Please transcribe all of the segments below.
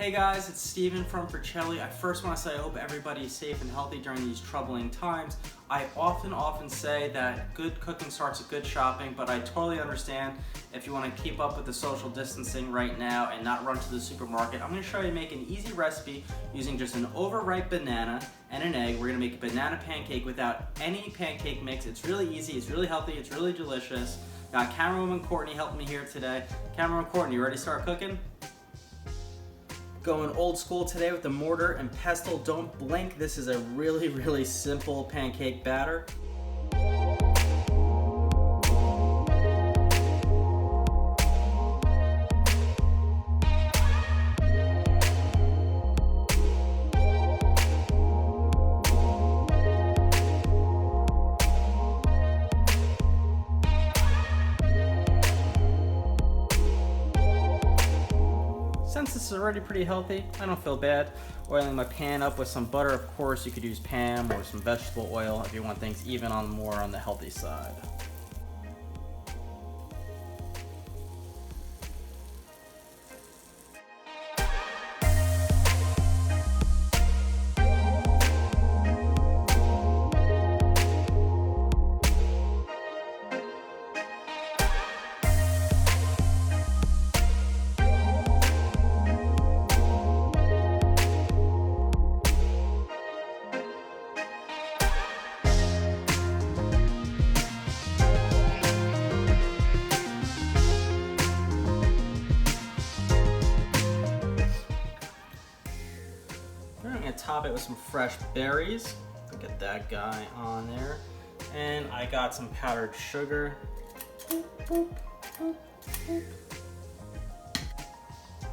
Hey guys, it's Steven from Percelli. I first want to say I hope everybody is safe and healthy during these troubling times. I often say that good cooking starts with good shopping, but I totally understand if you want to keep up with the social distancing right now and not run to the supermarket. I'm going to show you to make an easy recipe using just an overripe banana and an egg. We're going to make a banana pancake without any pancake mix. It's really easy, it's really healthy, it's really delicious. Got camerawoman Courtney helping me here today. Camerawoman Courtney, you ready to start cooking? Going old school today with the mortar and pestle. Don't blink. This is a really simple pancake batter. Since this is already pretty healthy, I don't feel bad oiling my pan up with some butter. Of course, you could use Pam or some vegetable oil if you want things even more on the healthy side. I'm going to top it with some fresh berries. Get that guy on there. And I got some powdered sugar.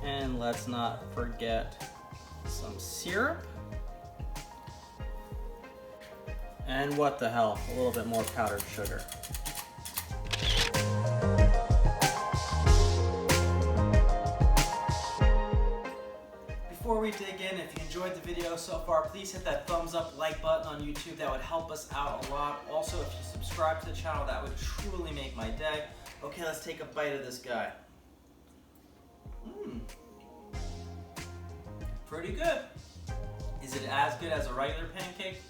And let's not forget some syrup. And what the hell, a little bit more powdered sugar. Before we dig in, if you enjoyed the video so far, please hit that thumbs up, like button on YouTube. That would help us out a lot. Also, if you subscribe to the channel, that would truly make my day. Okay, let's take a bite of this guy. Pretty good. Is it as good as a regular pancake?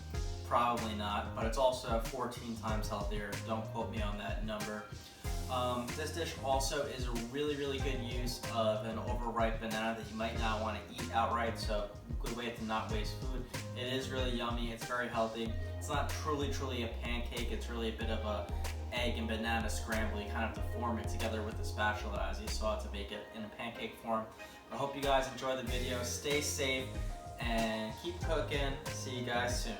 Probably not, but it's also 14 times healthier. Don't quote me on that number. This dish also is a really good use of an overripe banana that you might not want to eat outright, so good way to not waste food. It is really yummy, it's very healthy. It's not truly a pancake, it's really a bit of a egg and banana scramble. You kind of have to form it together with the spatula as you saw to make it in a pancake form. I hope you guys enjoy the video, stay safe, and keep cooking. See you guys soon.